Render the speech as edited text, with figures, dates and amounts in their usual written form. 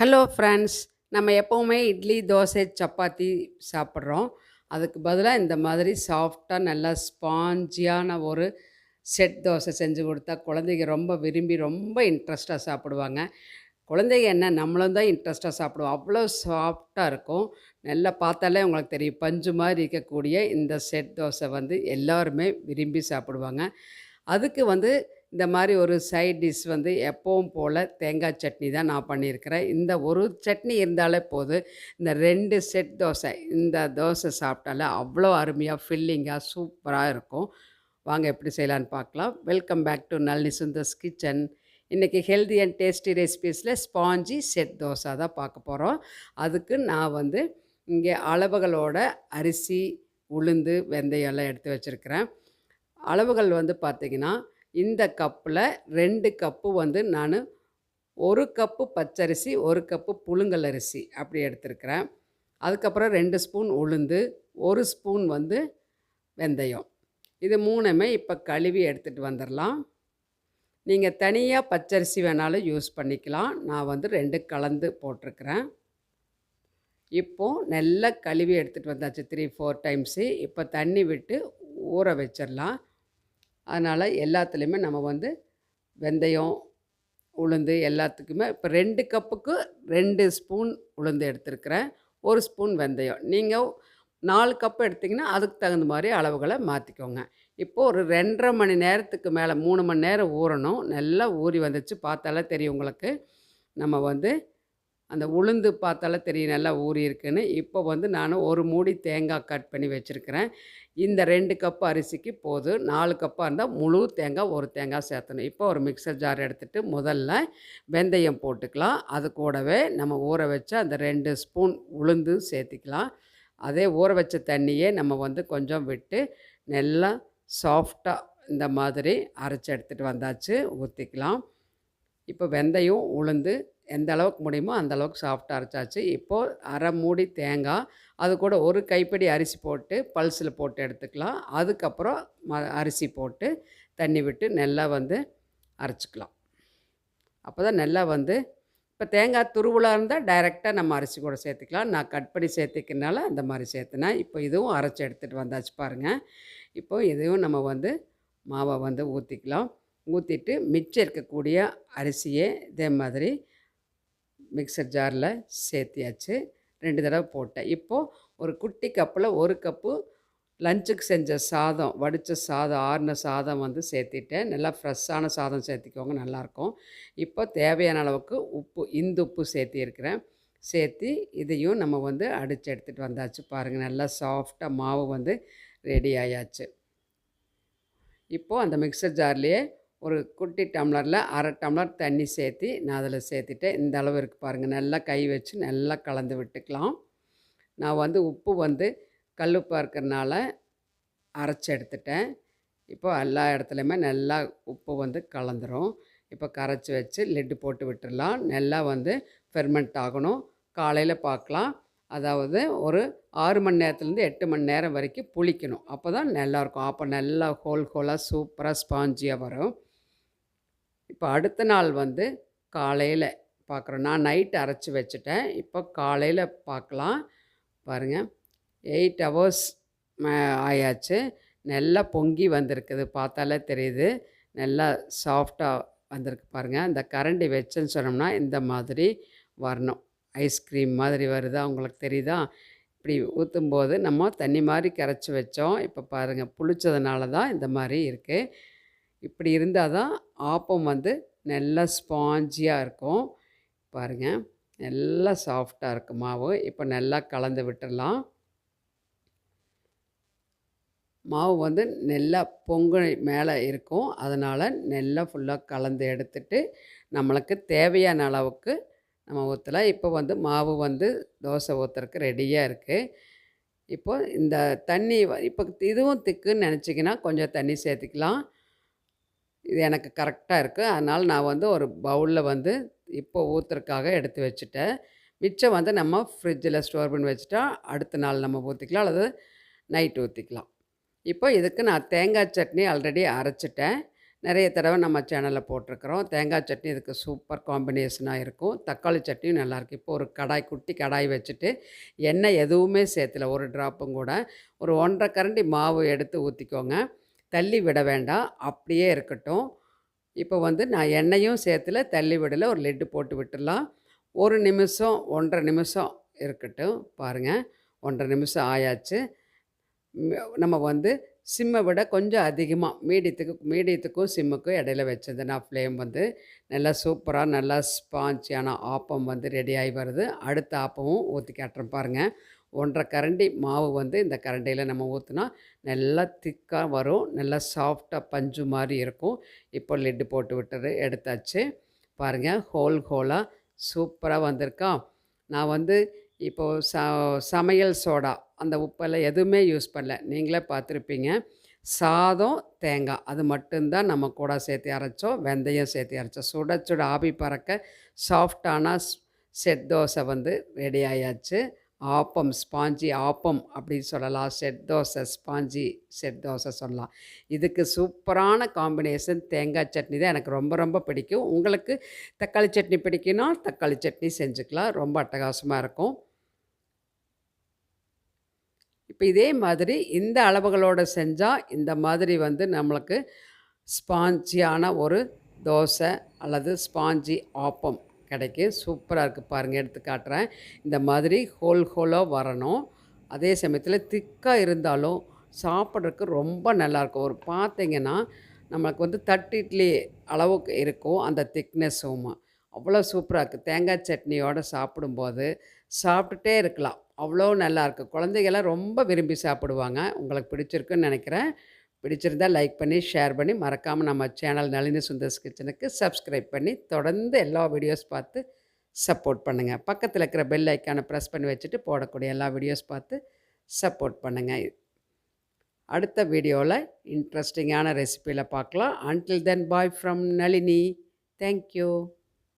Hello friends. நம்ம எப்போவுமே இட்லி, தோசை, சப்பாத்தி சாப்பிட்றோம். அதுக்கு பதிலா இந்த மாதிரி சாஃப்ட்டா நல்லா ஸ்பாஞ்சியான ஒரு செட் தோசை செஞ்சு கொடுத்தா குழந்தைங்க ரொம்ப விரும்பி ரொம்ப இன்ட்ரெஸ்ட்டாக சாப்பிடுவாங்க. குழந்தைங்க என்ன நம்மளும் தான் இன்ட்ரெஸ்ட்டாக சாப்பிடுவோம். அவ்வளோ சாஃப்ட்டா இருக்கும். நல்லா பார்த்தாலே உங்களுக்கு தெரியும். பஞ்சு மாரி இருக்கக்கூடிய இந்த செட் தோசை வந்து எல்லாருமே விரும்பி சாப்பிடுவாங்க. அதுக்கு வந்து இந்த மாரி ஒரு சைட் டிஷ் வந்து எப்பவும் போல தேங்காய் சட்னி தான் நான் பண்ணியிருக்கிறேன். இந்த ஒரு சட்னி இருந்தாலே போதும். இந்த 2 செட் தோசை, இந்த தோசை சாப்பிட்டாலே அவ்வளோ அருமையா ஃபில்லிங்கா சூப்பரா இருக்கும். வாங்க எப்படி செய்யலான்னு பார்க்கலாம். Welcome back to Nalini Sundar's kitchen. இன்றைக்கி ஹெல்தி அண்ட் டேஸ்டி ரெசிபீஸில் ஸ்பாஞ்சி செட் தோசை தான் பார்க்க போகிறோம். அதுக்கு நான் வந்து இங்கே அளவுகளோட அரிசி, உளுந்து, வெந்தயம் எல்லாம் எடுத்து வச்சுருக்கிறேன். அளவுகள் வந்து பார்த்திங்கன்னா, இந்த கப்பில் 2 கப்பு வந்து நான் 1 கப்பு பச்சரிசி, 1 கப்பு புழுங்கல் அரிசி அப்படி எடுத்துருக்கிறேன். அதுக்கப்புறம் 2 ஸ்பூன் உளுந்து, 1 ஸ்பூன் வந்து வெந்தயம். இது 3மே இப்போ கழுவி எடுத்துகிட்டு வந்துடலாம். நீங்கள் தனியாக பச்சரிசி வேணாலும் யூஸ் பண்ணிக்கலாம். நான் வந்து 2 கலந்து போட்டிருக்கிறேன். இப்போது நல்லா கழுவி எடுத்துகிட்டு வந்தாச்சு 3, 4 டைம்ஸு. இப்போ தண்ணி விட்டு ஊற வச்சிடலாம். அதனால் எல்லாத்துலேயுமே நம்ம வந்து வெந்தயம், உளுந்து எல்லாத்துக்குமே இப்போ 2 கப்புக்கு 2 ஸ்பூன் உளுந்து எடுத்துருக்கிறேன், 1 ஸ்பூன் வெந்தயம். நீங்கள் 4 கப்பு எடுத்திங்கன்னா அதுக்கு தகுந்த மாதிரி அளவுகளை மாற்றிக்கோங்க. இப்போது ஒரு 2.5 மணி நேரத்துக்கு மேலே 3 மணி நேரம் ஊறணும். நல்லா ஊறி வந்துச்சு, பார்த்தாலே தெரியும் உங்களுக்கு. நம்ம வந்து அந்த உளுந்து பார்த்தாலே தெரியும் நல்லா ஊறி இருக்குன்னு. இப்போ வந்து நான் ஒரு மூடி தேங்காய் கட் பண்ணி வச்சுருக்கிறேன். இந்த 2 கப்பு அரிசிக்கு போதும். 4 கப்பாக இருந்தால் முழு தேங்காய், ஒரு தேங்காய் சேர்த்தணும். இப்போ ஒரு மிக்சர் ஜார் எடுத்துகிட்டு முதல்ல வெந்தயம் போட்டுக்கலாம். அது கூடவே நம்ம ஊற வச்ச அந்த 2 ஸ்பூன் உளுந்து சேர்த்திக்கலாம். அதே ஊற வச்ச தண்ணியே நம்ம வந்து கொஞ்சம் விட்டு நல்லா சாஃப்டாக இந்த மாதிரி அரைச்சி எடுத்துகிட்டு வந்தாச்சு, ஊற்றிக்கலாம். இப்போ வெந்தயம், உளுந்து எந்த அளவுக்கு முடியுமோ அந்த அளவுக்கு சாஃப்டாக அரைச்சாச்சு. இப்போது அரை மூடி தேங்காய், அது கூட ஒரு கைப்பிடி அரிசி போட்டு பல்ஸில் போட்டு எடுத்துக்கலாம். அதுக்கப்புறம் அரிசி போட்டு தண்ணி விட்டு நல்லா வந்து அரைச்சிக்கலாம். அப்போ தான் நல்லா வந்து இப்போ தேங்காய் துருவலாக இருந்தால் டைரெக்டாக நம்ம அரிசி கூட சேர்த்துக்கலாம். நான் கட் பண்ணி சேர்த்துக்கிறனால அந்த மாதிரி சேர்த்துனேன். இப்போ இதுவும் அரைச்சி எடுத்துகிட்டு வந்தாச்சு பாருங்கள். இப்போது இதையும் நம்ம வந்து மாவை வந்து ஊற்றிக்கலாம். ஊற்றிட்டு மிச்சம் இருக்கக்கூடிய அரிசியை இதே மாதிரி மிக்சர் ஜாரில் சேர்த்தியாச்சு. 2 தடவை போட்டேன். இப்போது ஒரு குட்டி கப்பில் 1 கப்பு லஞ்சுக்கு செஞ்ச சாதம், வடித்த சாதம், ஆறின சாதம் வந்து சேர்த்திட்டேன். நல்லா ஃப்ரெஷ்ஷான சாதம் சேர்த்திக்கோங்க, நல்லாயிருக்கும். இப்போ தேவையான அளவுக்கு உப்பு, இந்துப்பு சேர்த்திருக்கிறேன். சேர்த்து இதையும் நம்ம வந்து அடித்து எடுத்துகிட்டு வந்தாச்சு பாருங்கள். நல்லா சாஃப்டாக மாவு வந்து ரெடி ஆயாச்சு. இப்போது அந்த மிக்சர் ஜார்லேயே ஒரு குட்டி டம்ளரில் அரை டம்ளர் தண்ணி சேர்த்து நான் அதில் சேர்த்துட்டேன். இந்த அளவு இருக்குது பாருங்கள். நல்லா கை வச்சு நல்லா கலந்து விட்டுக்கலாம். நான் வந்து உப்பு வந்து கல்லுப்பாக இருக்கிறனால அரைச்சி எடுத்துட்டேன். இப்போ எல்லா இடத்துலையுமே நல்லா உப்பு வந்து கலந்துரும். இப்போ கரைச்சி வச்சு லிட்டு போட்டு விட்டுடலாம். நல்லா வந்து ஃபெர்மெண்ட் ஆகணும். காலையில் பார்க்கலாம். அதாவது ஒரு 6 மணி நேரத்துலேருந்து 8 மணி நேரம் வரைக்கும் புளிக்கணும். அப்போ தான் நல்லாயிருக்கும். அப்போ நல்லா ஹோலாக சூப்பராக ஸ்பாஞ்சியாக வரும். இப்போ அடுத்த நாள் வந்து காலையில் பார்க்குறோம். நான் நைட்டு அரைச்சி வச்சுட்டேன். இப்போ காலையில் பார்க்கலாம். பாருங்கள், 8 ஹவர்ஸ் ஆயாச்சு. நல்லா பொங்கி வந்திருக்குது, பார்த்தாலே தெரியுது. நல்லா சாஃப்டாக வந்திருக்கு பாருங்கள். இந்த கரண்டி வச்சேன்னு சொன்னோம்னா இந்த மாதிரி வரணும். ஐஸ்கிரீம் மாதிரி வருதா உங்களுக்கு தெரியுதா? இப்படி ஊற்றும்போது நம்ம தண்ணி மாதிரி கரைச்சி வச்சோம். இப்போ பாருங்கள், புளிச்சதுனால தான் இந்த மாதிரி இருக்குது. இப்படி இருந்தால் தான் ஆப்பம் வந்து நல்லா ஸ்பாஞ்சியாக இருக்கும். பாருங்கள், நல்லா சாஃப்டாக இருக்குது மாவு. இப்போ நல்லா கலந்து விட்டுடலாம். மாவு வந்து நல்லா பொங்கல் மேலே இருக்கும். அதனால் நல்லா ஃபுல்லாக கலந்து எடுத்துட்டு நம்மளுக்கு தேவையான அளவுக்கு நம்ம ஊற்றலாம். இப்போ வந்து மாவு வந்து தோசை ஊற்றுறதுக்கு ரெடியாக இருக்குது. இப்போ இந்த தண்ணி இப்போ இதுவும் திக்குன்னு நினச்சிங்கன்னா கொஞ்சம் தண்ணி சேர்த்துக்கலாம். இது எனக்கு கரெக்டாக இருக்குது. அதனால் நான் வந்து ஒரு பவுலில் வந்து இப்போ ஊற்றுறதுக்காக எடுத்து வச்சுட்டேன். மிச்சம் வந்து நம்ம ஃப்ரிட்ஜில் ஸ்டோர் பண்ணி வச்சுட்டா அடுத்த நாள் நம்ம ஊற்றிக்கலாம், அல்லது நைட் ஊற்றிக்கலாம். இப்போ இதுக்கு நான் தேங்காய் சட்னி ஆல்ரெடி அரைச்சிட்டேன். நிறைய தடவை நம்ம சேனலில் போட்டிருக்கிறோம். தேங்காய் சட்னி இதுக்கு சூப்பர் காம்பினேஷனாக இருக்கும். தக்காளி சட்னியும் நல்லாயிருக்கு. இப்போ ஒரு கடாய் குட்டி கடாய் வச்சுட்டு எண்ணெய் எதுவுமே சேர்த்துல ஒரு ட்ராப்பும் கூட. ஒரு 1 1/2 கரண்டி மாவு எடுத்து ஊற்றிக்கோங்க. தள்ளி விட வேண்டாம், அப்படியே இருக்கட்டும். இப்போ வந்து நான் எண்ணெயும் சேர்த்துல, தள்ளி விடலை. ஒரு லிட்டு போட்டு விட்டுடலாம். 1 நிமிஷம் 1 1/2 நிமிஷம் இருக்கட்டும். பாருங்கள், 1 1/2 நிமிஷம் ஆயாச்சு. நம்ம வந்து சிம்மை விட கொஞ்சம் அதிகமாக மீடியத்துக்கும் சிம்முக்கும் இடையில வச்சதுன்னா ஃப்ளேம் வந்து நல்லா சூப்பராக நல்லா ஸ்பாஞ்சியான ஆப்பம் வந்து ரெடி ஆகி வருது. அடுத்த ஆப்பமும் ஊற்றி காட்டுறேன் பாருங்கள். 1 1/2 கரண்டி மாவு வந்து இந்த கரண்டியில் நம்ம ஊற்றினா நல்லா திக்காக வரும். நல்லா சாஃப்டாக பஞ்சு மாதிரி இருக்கும். இப்போ லிட்டு போட்டு விட்டுரு எடுத்தாச்சு. பாருங்கள், ஹோலாக சூப்பராக வந்திருக்கா. நான் வந்து இப்போது சமையல் சோடா அந்த உப்பெல்லாம் எதுவுமே யூஸ் பண்ணல. நீங்களே பார்த்துருப்பீங்க. சாதம், தேங்காய் அது மட்டும்தான் நம்ம கூட சேர்த்து அரைச்சோம். வெந்தயம் சேர்த்து அரைச்சோம். சுட சுட ஆவி பறக்க சாஃப்டான செட் தோசை வந்து ரெடி ஆயாச்சு. ஆப்பம், ஸ்பாஞ்சி ஆப்பம் அப்படின்னு சொல்லலாம். Set dosa, spongy set dosa சொல்லலாம். இதுக்கு சூப்பரான காம்பினேஷன் தேங்காய் சட்னி தான் எனக்கு ரொம்ப ரொம்ப பிடிக்கும். உங்களுக்கு தக்காளி சட்னி பிடிக்குன்னா தக்காளி சட்னி செஞ்சுக்கலாம். ரொம்ப அட்டகாசமாக இருக்கும். இப்போ இதே மாதிரி இந்த அளவுகளோடு செஞ்சால் இந்த மாதிரி வந்து நம்மளுக்கு ஸ்பாஞ்சியான ஒரு தோசை அல்லது ஸ்பாஞ்சி ஆப்பம் கிடைக்கும். சூப்பராக இருக்குது பாருங்கள், எடுத்து காட்டுறேன். இந்த மாதிரி ஹோலாக வரணும். அதே சமயத்தில் திக்காக இருந்தாலும் சாப்பிட்றதுக்கு ரொம்ப நல்லாயிருக்கும். ஒரு பார்த்தீங்கன்னா நம்மளுக்கு வந்து தட்டு இட்லி அளவுக்கு இருக்கும் அந்த திக்னஸும். அவ்வளோ சூப்பராக இருக்குது. தேங்காய் சட்னியோடு சாப்பிடும்போது சாப்பிட்டுட்டே இருக்கலாம். அவ்வளோ நல்லாயிருக்கு. குழந்தைகள்லாம் ரொம்ப விரும்பி சாப்பிடுவாங்க. உங்களுக்கு பிடிச்சிருக்குன்னு நினைக்கிறேன். பிடிச்சிருந்தா லைக் பண்ணி, ஷேர் பண்ணி, மறக்காமல் நம்ம சேனல் நளினி சுந்தர்ஸ் கிச்சனுக்கு சப்ஸ்கிரைப் பண்ணி தொடர்ந்து எல்லா வீடியோஸ் பார்த்து சப்போர்ட் பண்ணுங்கள். பக்கத்தில் இருக்கிற பெல் ஐக்கானை ப்ரெஸ் பண்ணி வச்சுட்டு போடக்கூடிய எல்லா வீடியோஸ் பார்த்து சப்போர்ட் பண்ணுங்கள். அடுத்த வீடியோவில் இன்ட்ரெஸ்டிங்கான ரெசிபியில் பார்க்கலாம். Until then bye from Nalini. Thank you.